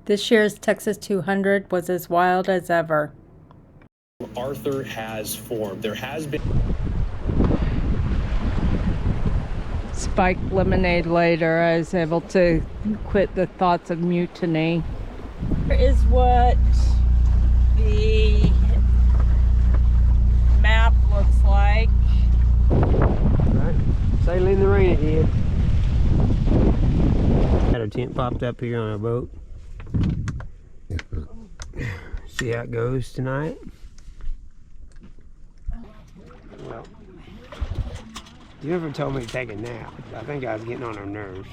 This year's Texas 200 was as wild as ever. Arthur has formed. There has been Spiked lemonade later, I was able to quit the thoughts of mutiny. Here is what the map looks like. Right, sailing the rain again. Had a tent popped up here on our boat. See how it goes tonight. Well, Jennifer told me to take a nap. I think I was getting on her nerves.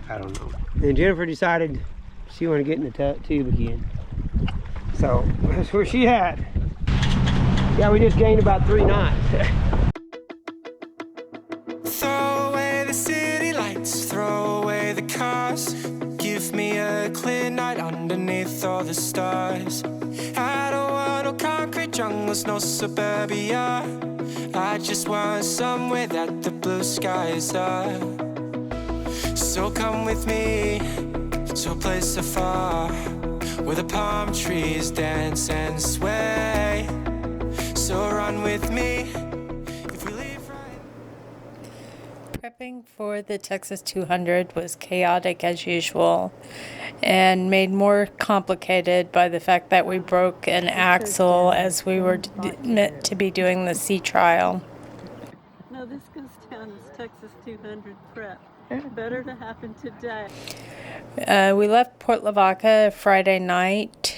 I don't know. And Jennifer decided she wanted to get in the tube again. So that's where she at. Yeah, we just gained about 3 knots. Throw away the city lights, throw away the cars. Give me a clear night underneath all the stars. I don't want no concrete jungles, no suburbia. I just want somewhere that the blue skies are. So come with me to a place afar, where the palm trees dance and sway. So run with me if we leave right. Prepping for the Texas 200 was chaotic as usual and made more complicated by the fact that we broke an axle as we were meant to be doing the sea trial. No, this goes down as Texas 200 prep. Better to happen today. We left Port Lavaca Friday night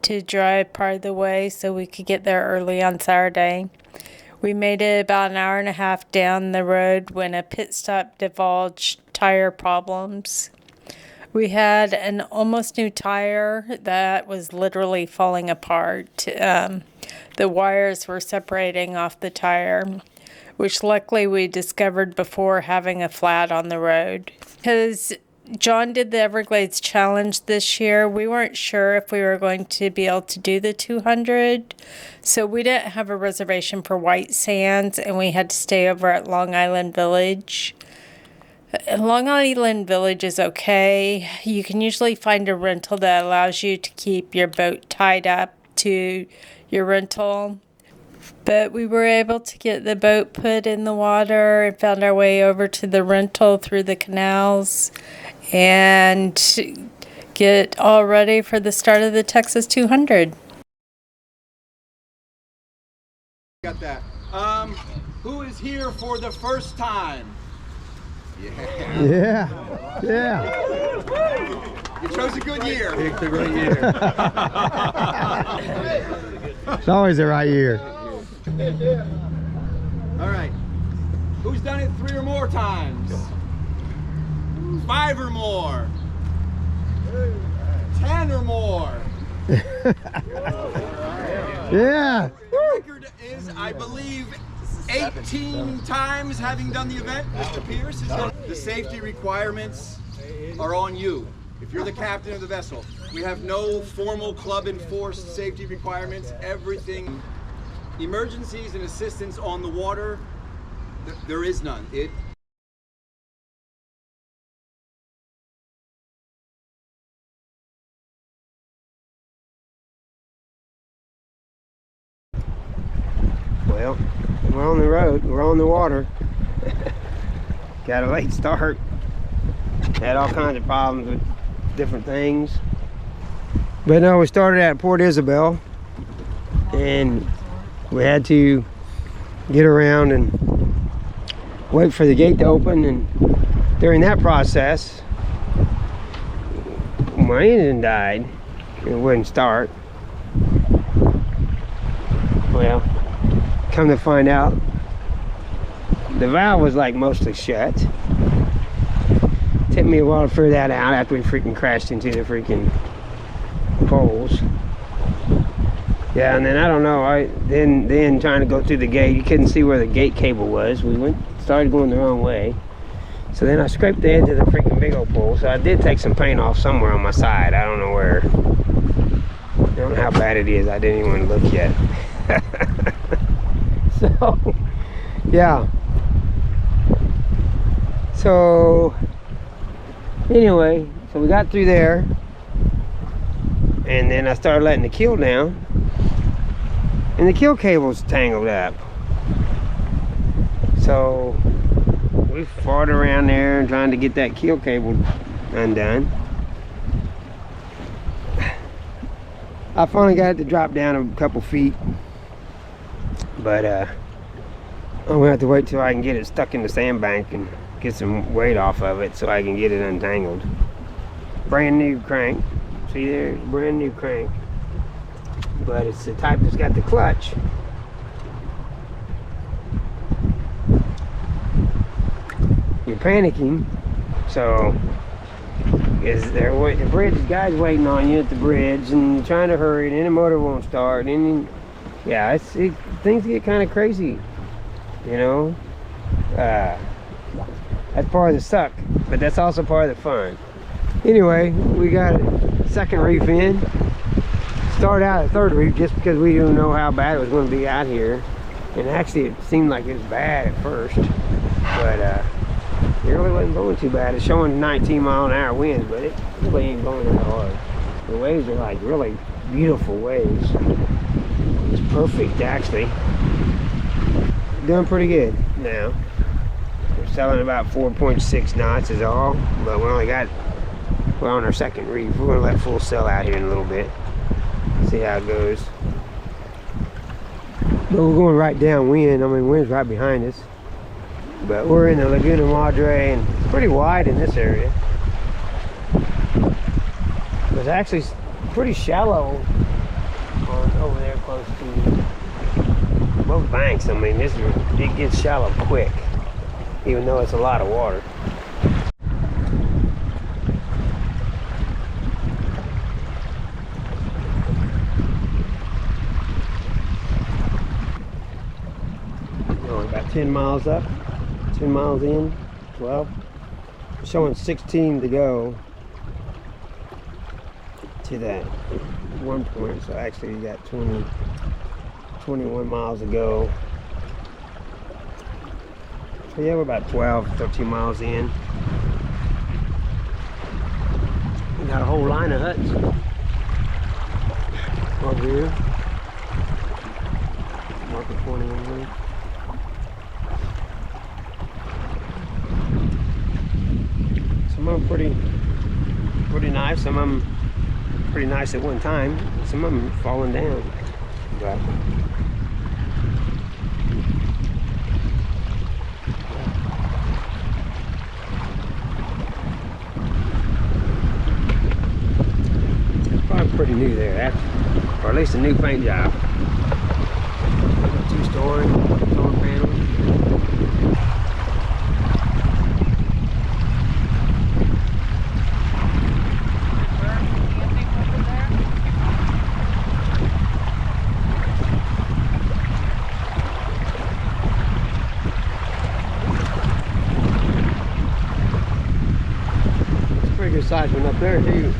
to drive part of the way so we could get there early on Saturday. We made it about an hour and a half down the road when a pit stop divulged tire problems. We had an almost new tire that was literally falling apart. The wires were separating off the tire, which luckily we discovered before having a flat on the road. Because John did the Everglades Challenge this year, we weren't sure if we were going to be able to do the 200, so we didn't have a reservation for White Sands, and we had to stay over at Long Island Village. Long Island Village is okay. You can usually find a rental that allows you to keep your boat tied up to your rental. But we were able to get the boat put in the water and found our way over to the rental through the canals and get all ready for the start of the Texas 200. Got that. Who is here for the first time? Yeah. You chose a good year. It's a great year. It's always the right year. All right. Who's done it 3 or more times? 5 or more? 10 or more? Yeah. The record is, I believe, 18 times having done the event. Mr. Pierce, the safety requirements are on you. If you're the captain of the vessel, we have no formal club enforced safety requirements. Everything, emergencies and assistance on the water, there is none. Well, we're on the road, we're on the water. Got a late start. Had all kinds of problems with different things. But no, we started at Port Isabel and we had to get around and wait for the gate to open, and during that process my engine died. It wouldn't start. Well, come to find out, the valve was like mostly shut. Took me a while to figure that out after we freaking crashed into the freaking poles. Yeah, and then I don't know, then trying to go through the gate, you couldn't see where the gate cable was. We started going the wrong way. So then I scraped the edge of the freaking big old pole. So I did take some paint off somewhere on my side. I don't know where. I don't know how bad it is. I didn't even want to look yet. So, yeah. So, anyway, So we got through there, and then I started letting the keel down, and the keel cable's tangled up. So we fought around there and trying to get that keel cable undone. I finally got it to drop down a couple feet, but I'm gonna have to wait till I can get it stuck in the sandbank and get some weight off of it so I can get it untangled. Brand new crank. See there, brand new crank. But it's the type that's got the clutch. You're panicking, so the bridge guy's waiting on you at the bridge, and you're trying to hurry, and then the motor won't start, and yeah, things get kind of crazy, you know. That's part of the suck, but that's also part of the fun. Anyway, we got a second reef in. Started out at third reef just because we didn't know how bad it was going to be out here, and actually it seemed like it was bad at first, but it really wasn't going too bad. It's showing 19-mile-an-hour winds, but it really ain't going that hard. The waves are like really beautiful waves. It's perfect, actually. Doing pretty good now. We're selling about 4.6 knots is all, but we're on our second reef. We're gonna let full sail out here in a little bit. See how it goes. But we're going right downwind. I mean, wind's right behind us. But we're in the Laguna Madre, and it's pretty wide in this area. It's actually pretty shallow over there close to both banks. I mean, it gets shallow quick, even though it's a lot of water. We're about 10 miles up. 10 miles in, 12. Showing 16 to go to that one point. So actually you got 21 miles to go. So yeah, we're about 12, 13 miles in. We got a whole line of huts over here. Marker 21. Some of them pretty nice. Some of them pretty nice at one time. Some of them falling down. But probably pretty new there, or at least a new paint job. 2-story solar panels. Size one up there too.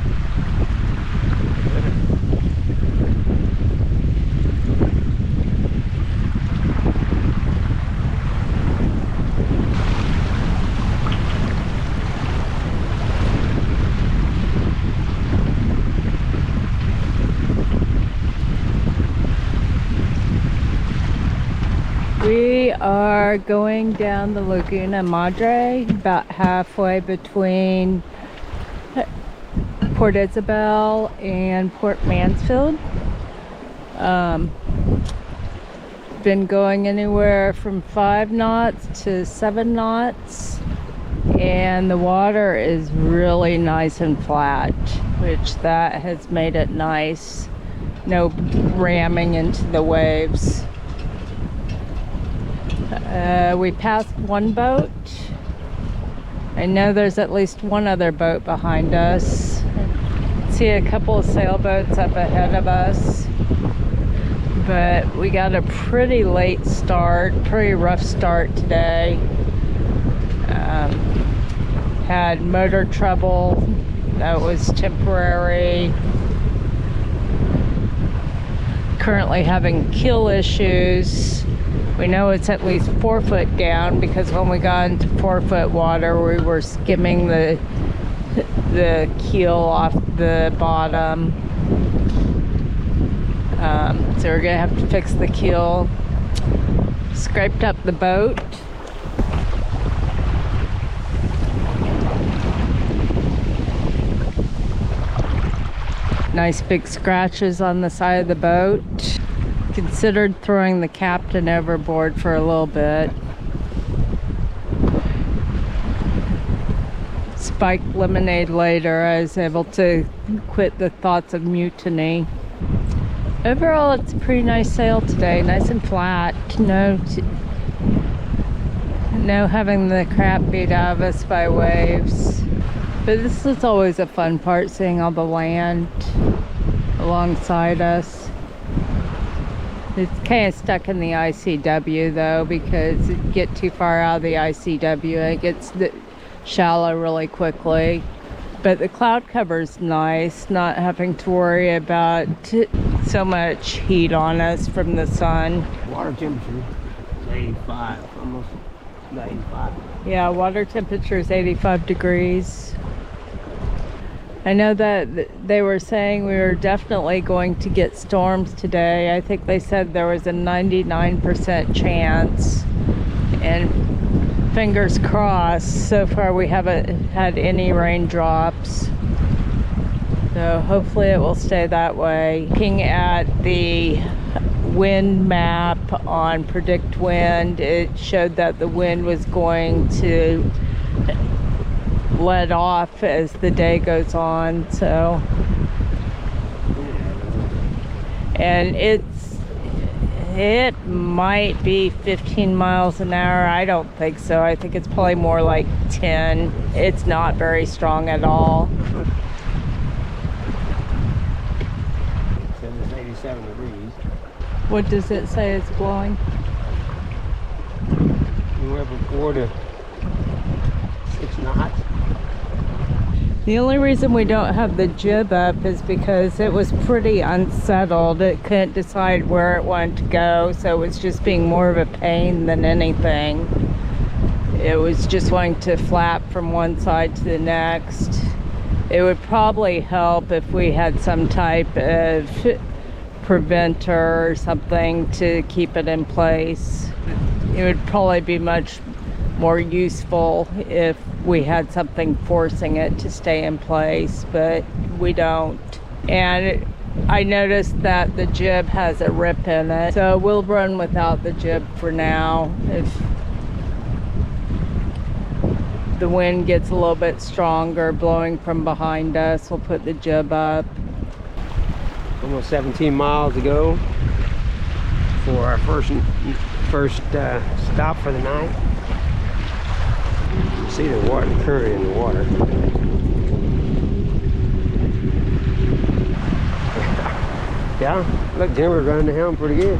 We are going down the Laguna Madre, about halfway between Port Isabel and Port Mansfield. Been going anywhere from 5 knots to 7 knots, and the water is really nice and flat, which that has made it nice. No ramming into the waves. We passed one boat. I know there's at least one other boat behind us. See a couple of sailboats up ahead of us, but we got a pretty late start, pretty rough start today. Had motor trouble that was temporary. Currently having keel issues. We know it's at least 4 foot down because when we got into 4 foot water, we were skimming the the keel off the bottom. So we're gonna have to fix the keel. Scraped up the boat. Nice big scratches on the side of the boat. Considered throwing the captain overboard for a little bit. Spiked lemonade later. I was able to quit the thoughts of mutiny. Overall, it's a pretty nice sail today. Nice and flat. No having the crap beat out of us by waves. But this is always a fun part, seeing all the land alongside us. It's kind of stuck in the ICW though, because if you get too far out of the ICW, it gets shallow really quickly. But the cloud cover's nice, not having to worry about so much heat on us from the sun. Water temperature is 85, almost 95. Yeah, water temperature is 85 degrees. I know that they were saying we were definitely going to get storms today. I think they said there was a 99% chance. And fingers crossed, so far we haven't had any raindrops. So hopefully it will stay that way. Looking at the wind map on Predict Wind, it showed that the wind was going to let off as the day goes on, so. And it might be 15 miles an hour. I don't think so. I think it's probably more like 10. It's not very strong at all. It's 87 degrees. What does it say it's blowing? Anywhere from 4 to 6 knots. The only reason we don't have the jib up is because it was pretty unsettled. It couldn't decide where it wanted to go, so it was just being more of a pain than anything. It was just wanting to flap from one side to the next. It would probably help if we had some type of preventer or something to keep it in place. It would probably be much more useful if we had something forcing it to stay in place, but we don't. And I noticed that the jib has a rip in it, so we'll run without the jib for now. If the wind gets a little bit stronger blowing from behind us, we'll put the jib up. Almost 17 miles to go for our first stop for the night. See the water, the current in the water. Yeah, look, Denver's running the helm pretty good.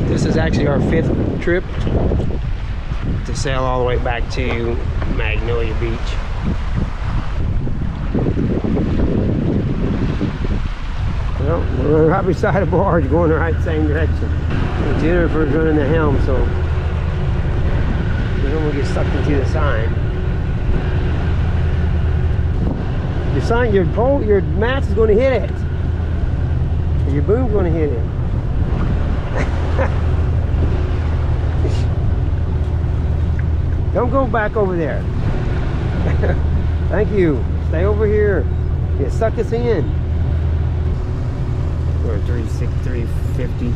This is actually our 5th trip to sail all the way back to Magnolia Beach. Well, we're right beside a barge going the right same direction. Jennifer's running the helm, so we don't want to get sucked into the sign. Your sign, your pole, your mast is going to hit it. Your boom's going to hit it. Don't go back over there. Thank you. Stay over here. You suck us in. We're 350.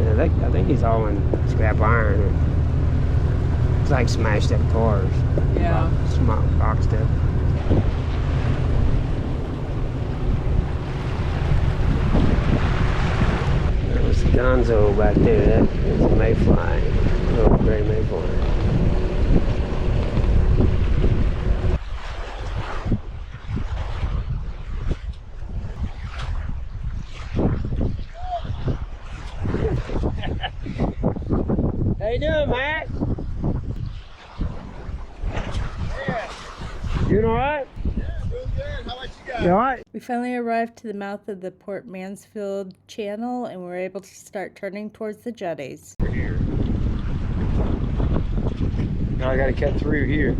Yeah, I think he's all in scrap iron. It's like smashed up cars. Yeah. Small boxed up. There's the Gonzo back there. That's a mayfly. Little gray mayfly. How you doing, Matt? Yeah. Doing all right? Yeah, doing good. How about you guys? You all right? We finally arrived to the mouth of the Port Mansfield Channel and were able to start turning towards the jetties. Here. Now I gotta cut through here.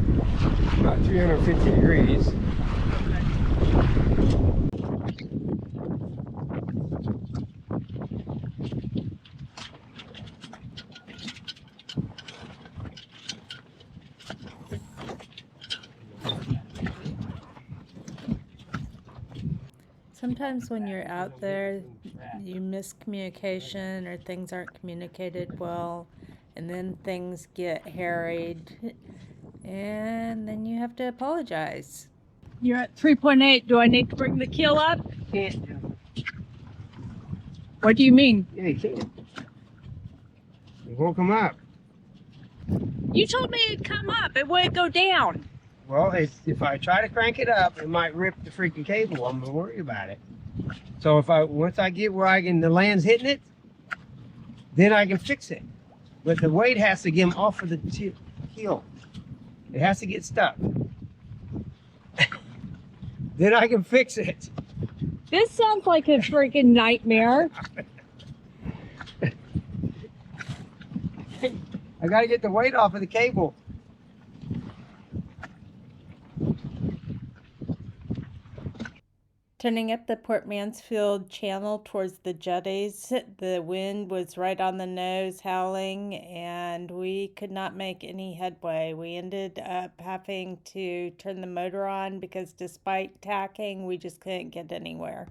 About 350 degrees. Sometimes when you're out there, you miss communication or things aren't communicated well, and then things get harried, and then you have to apologize. You're at 3.8. Do I need to bring the keel up? Can't do it. What do you mean? Yeah, you can't. It won't come up. You told me it'd come up. It wouldn't go down. Well, if I try to crank it up, it might rip the freaking cable. I'm gonna worry about it. So once I get where the land's hitting it, then I can fix it. But the weight has to get them off of the keel. It has to get stuck. Then I can fix it. This sounds like a freaking nightmare. I gotta get the weight off of the cable. Turning up the Port Mansfield Channel towards the jetties, the wind was right on the nose, howling, and we could not make any headway. We ended up having to turn the motor on because despite tacking, we just couldn't get anywhere.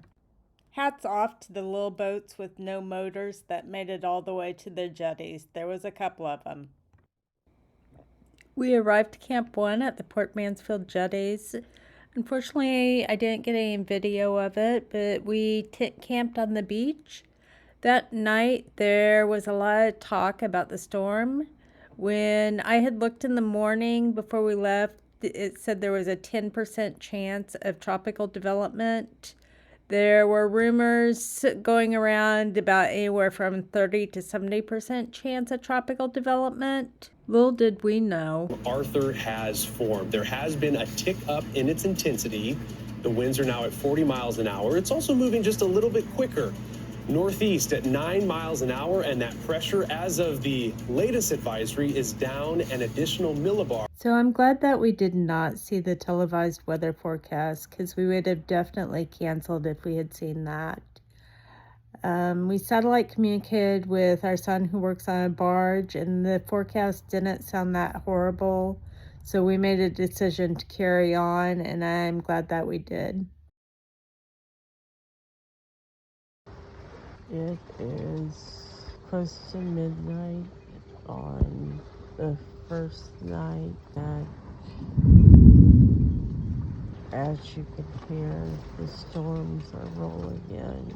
Hats off to the little boats with no motors that made it all the way to the jetties. There was a couple of them. We arrived to Camp 1 at the Port Mansfield jetties. Unfortunately, I didn't get any video of it, but we camped on the beach. That night, there was a lot of talk about the storm. When I had looked in the morning before we left, it said there was a 10% chance of tropical development. There were rumors going around about anywhere from 30 to 70% chance of tropical development. Little did we know. Arthur has formed. There has been a tick up in its intensity. The winds are now at 40 miles an hour. It's also moving just a little bit quicker northeast at 9 miles an hour, and that pressure, as of the latest advisory, is down an additional millibar. So I'm glad that we did not see the televised weather forecast, because we would have definitely canceled if we had seen that. We satellite communicated with our son who works on a barge, and the forecast didn't sound that horrible. So we made a decision to carry on, and I'm glad that we did. It is close to midnight on the first night that, as you can hear, the storms are rolling in.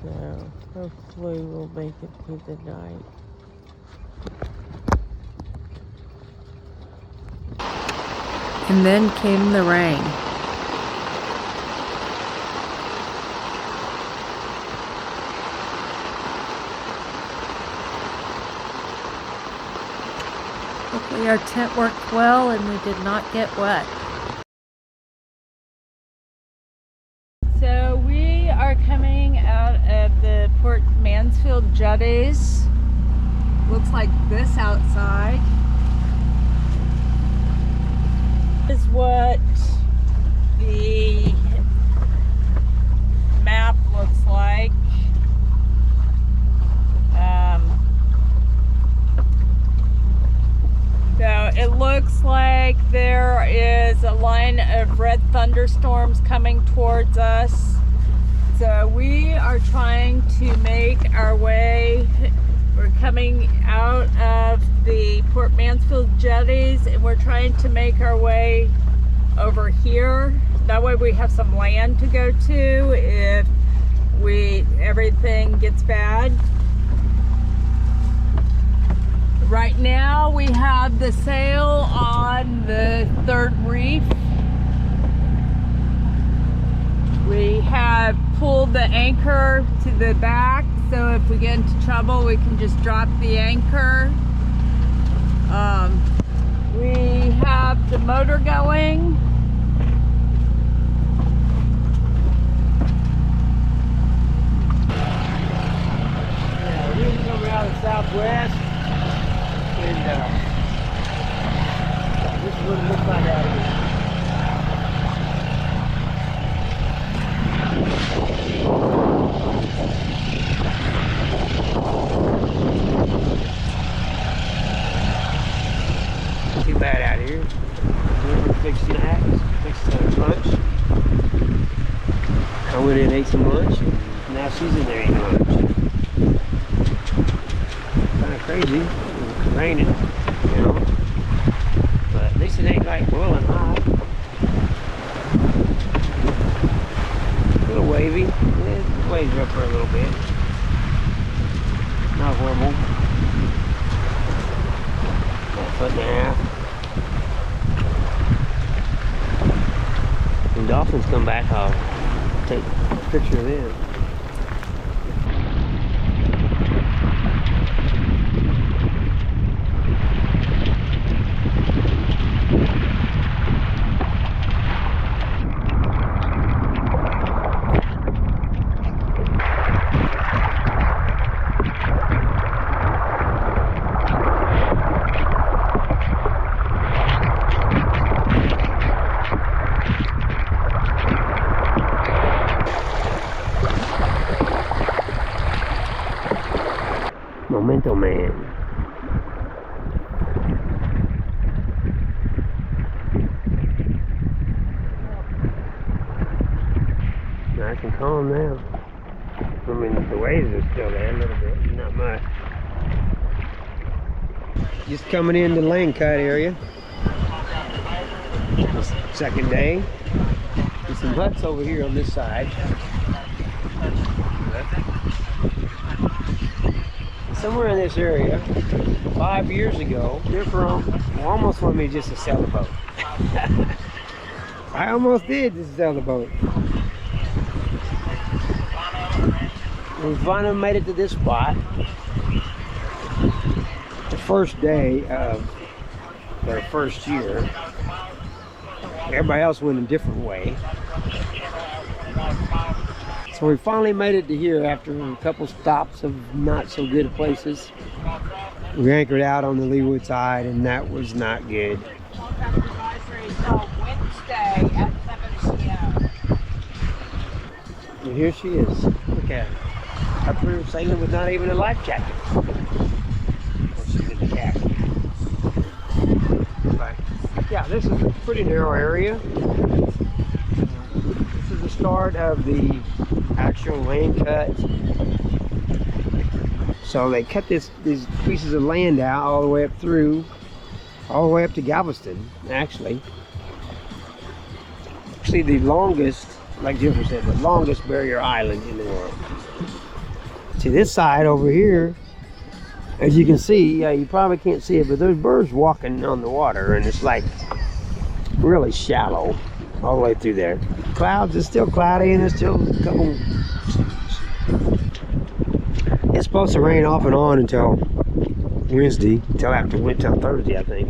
So hopefully we'll make it through the night. And then came the rain. Hopefully our tent worked well and we did not get wet. So we are coming out of the Port Mansfield jetties. Looks like this outside. This is what the map looks like. So it looks like there is a line of red thunderstorms coming towards us. So we are trying to make our way. We're coming out of the Port Mansfield jetties and we're trying to make our way over here. That way we have some land to go to if everything gets bad. Right now we have the sail on the third reef. We have pulled the anchor to the back, so if we get into trouble we can just drop the anchor. We have the motor going. Yeah, the wind's coming out of the southwest, and this is what it looks like out here. Too bad out here. We're fix snacks, fix some lunch. I went in and ate some lunch, and now she's in there eating lunch. Kind of crazy. It's raining, you know. But at least it ain't like boiling hot. A little wavy. Yeah, it waves up for a little bit. Not horrible. About a foot and a half. When dolphins come back, I'll take a picture of them. Memento Man. Nice and calm now. I mean, the waves are still there a little bit, not much. Just coming into the lane cut area. This second day. There's some huts over here on this side. Somewhere in this area, 5 years ago, they're from almost wanted me just to sell the boat. I almost did just sell the boat. We finally made it to this spot. The first day of their first year. Everybody else went a different way. So we finally made it to here after a couple stops of not so good places. We anchored out on the leeward side, and that was not good. Wednesday at 7 p.m. And here she is. Look at her. Up here sailing with not even a life jacket. She's in the cabin. But yeah, this is a pretty narrow area. This is the start of the actual land cut. So they cut these pieces of land out all the way up through, all the way up to Galveston, actually. See, the longest, like Jennifer said, the longest barrier island in the world. See, this side over here, as you can see, you probably can't see it, but there's birds walking on the water, and it's like really shallow all the way through there. Clouds, it's still cloudy, and there's still a couple. It's supposed to rain off and on until Wednesday, until Thursday, I think.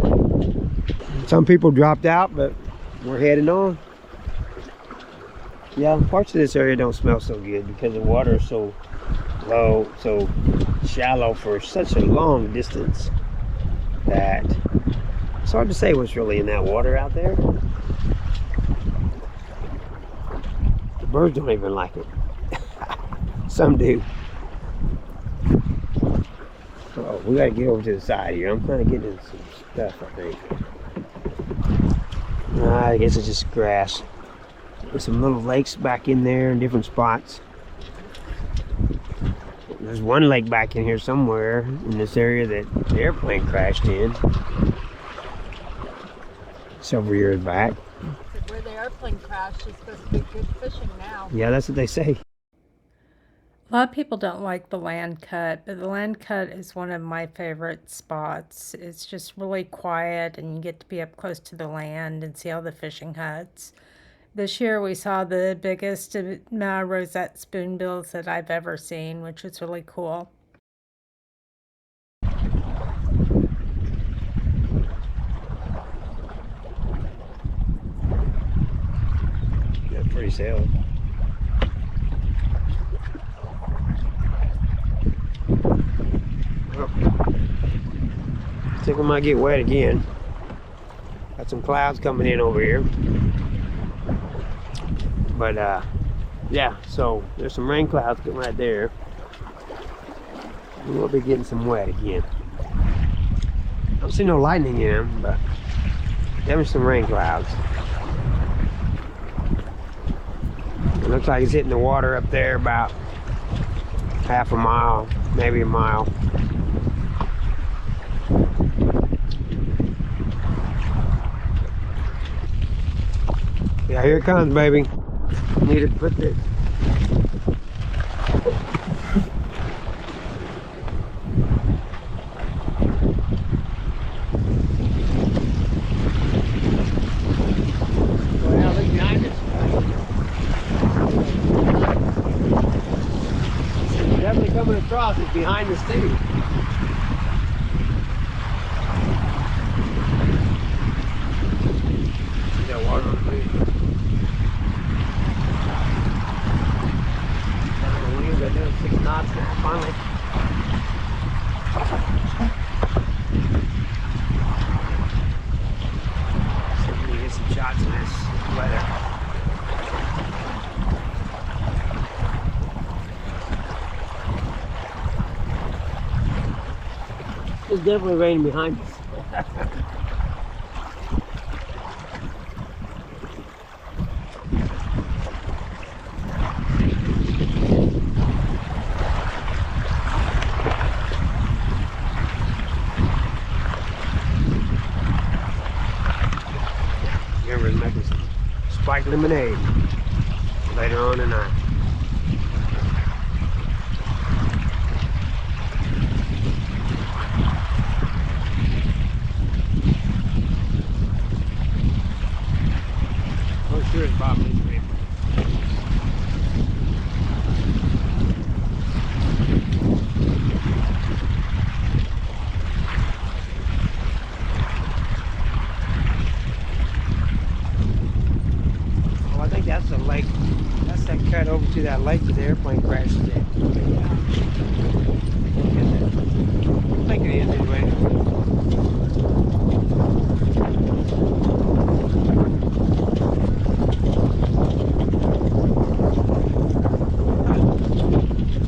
Some people dropped out, but we're heading on. Yeah, parts of this area don't smell so good because the water is so low, so shallow for such a long distance that it's hard to say what's really in that water out there. The birds don't even like it. Some do. Oh, we gotta get over to the side here. I'm trying to get into some stuff, I think. I guess it's just grass. There's some little lakes back in there in different spots. There's one lake back in here somewhere in this area that the airplane crashed in several years back. Where the airplane crashed is supposed to be good fishing now. Yeah, that's what they say. A lot of people don't like the land cut, but the land cut is one of my favorite spots. It's just really quiet, and you get to be up close to the land and see all the fishing huts. This year we saw the biggest amount of rosette spoonbills that I've ever seen, which was really cool. pretty sailed. Well, I think we might get wet again. Got some clouds coming in over here. But yeah, so there's some rain clouds getting right there. We'll be getting some wet again. I don't see no lightning in them, but there's some rain clouds. It looks like it's hitting the water up there about half a mile, maybe a mile. Yeah, here it comes, baby. Need to put this. Well, look behind us. It's definitely coming across. It's behind us too. See that water on the bridge? Got down 6 knots now, finally. See if we can get some shots of this weather. It's definitely raining behind us. Making some spiked lemonade later on tonight. Oh, sure it's Bob Lee's favorite. That's the lake. That's that cut over to that lake that the airplane crashed at. I think it is anyway.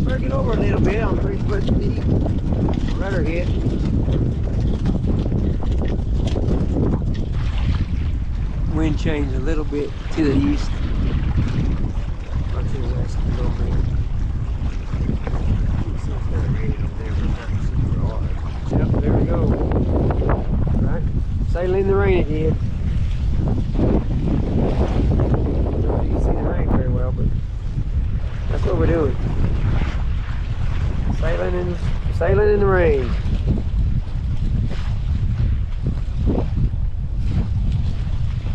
Better get over a little bit. I'm 3 foot deep. Rudder hit. Wind changed a little bit to the east. Or to the west a little bit. Yep, there we go. Alright, sailing in the rain again. You can see the rain very well, but that's what we're doing. Sailing in the rain.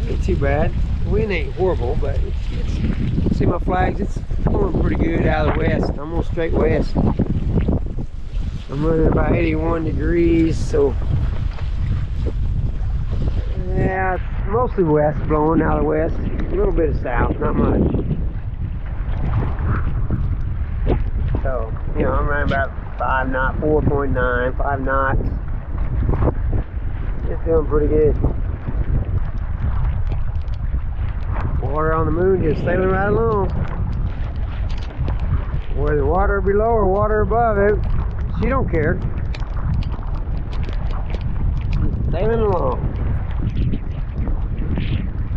Ain't too bad. The wind ain't horrible, but it's see my flags, it's blowing pretty good out of the west. I'm on straight west. I'm running about 81 degrees, so yeah, it's mostly west, blowing out of the west. A little bit of south, not much. So, you know, I'm running about 5 knots, 4.9, 5 knots. It's doing pretty good. Water on the moon just sailing right along. Whether water below or water above it, she don't care. Just sailing along.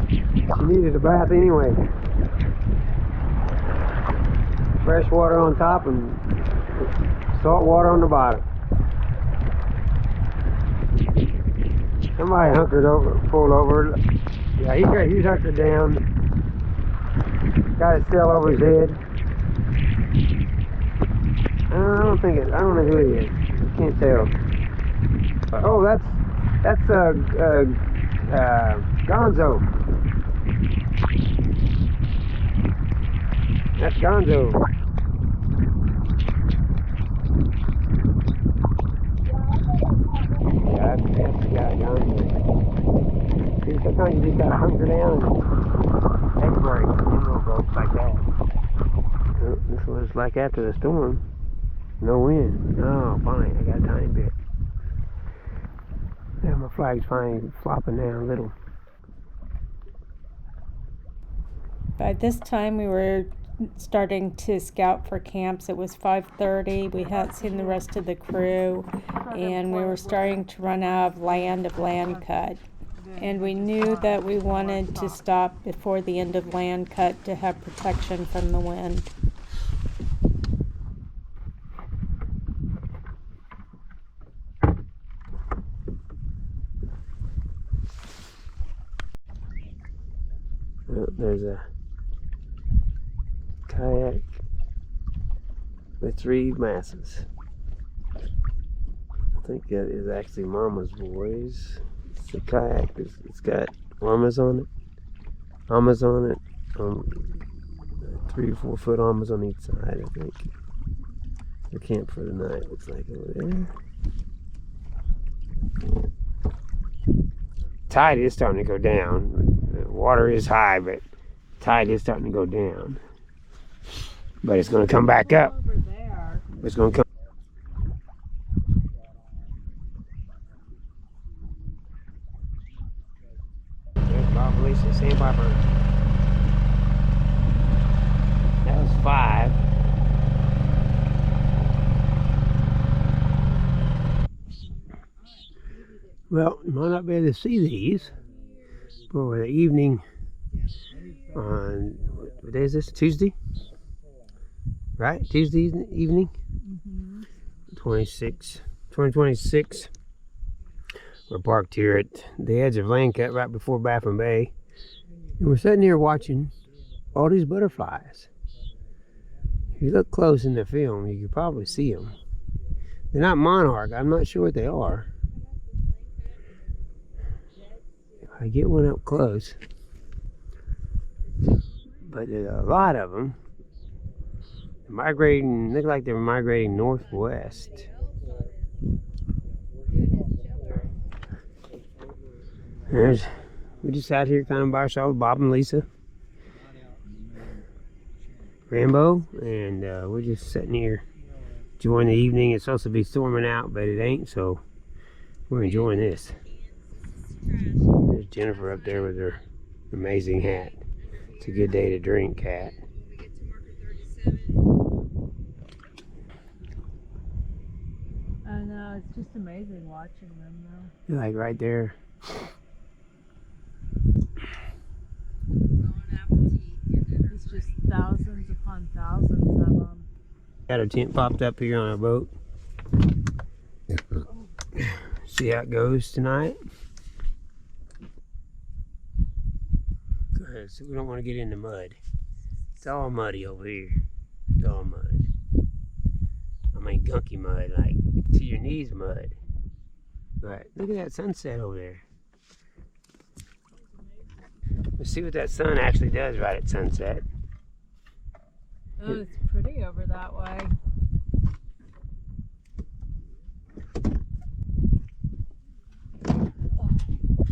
She needed a bath anyway. Fresh water on top and salt water on the bottom. Somebody hunkered over, pulled over. Yeah, he's hunkered down. Got his tail over his head. I don't know who he is. I can't tell. Oh, that's Gonzo. That's Gonzo. Yeah, that's the guy, Gonzo. Sometimes you just gotta hunker down and take a break. Then we'll go like that. This was like after the storm. No wind. Oh, fine. I got a tiny bit. Yeah, my flag's finally flopping down a little. By this time, we were starting to scout for camps. It was 5:30. We hadn't seen the rest of the crew, and we were starting to run out of land cut. And we knew that we wanted to stop before the end of land cut to have protection from the wind. Oh, there's a kayak with 3 masses. I think that is actually Mama's boys. It's a kayak. It's got armas on it. 3 or 4 foot armas on each side, I think. The camp for the night looks like over there. Tide is starting to go down. The water is high, but tide is starting to go down. But it's going to come back up. It's going to come. There's Bob, Lisa, sandpiper. That was 5. Well, you might not be able to see these for the evening on, what day is this? Tuesday? Right? Tuesday evening? 2026. We're parked here at the edge of Land Cut right before Baffin Bay. And we're sitting here watching all these butterflies. If you look close in the film, you can probably see them. They're not monarch. I'm not sure what they are. I get one up close, but there's a lot of them migrating. Look like they're migrating northwest. We just out here kind of by ourselves, Bob and Lisa, Rambo, and we're just sitting here enjoying the evening. It's supposed to be storming out, but it ain't, so we're enjoying this. There's Jennifer up there with her amazing hat. It's a good day to drink hat. I know, it's just amazing watching them though. You're like right there. It's just thousands upon thousands of them. Got our tent popped up here on our boat. See how it goes tonight. So we don't want to get in the mud. It's all muddy over here. It's all mud. I mean gunky mud, like to your knees mud. But look at that sunset over there. Let's see what that sun actually does right at sunset. Oh, it's pretty over that way.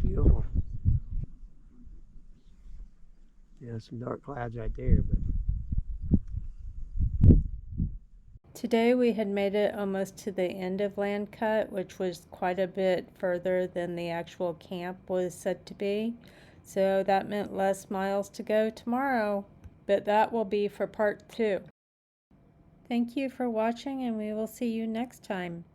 Beautiful. Yeah, some dark clouds right there, but Today we had made it almost to the end of Land Cut, which was quite a bit further than the actual camp was said to be. So that meant less miles to go tomorrow, but that will be for part 2. Thank you for watching, and we will see you next time.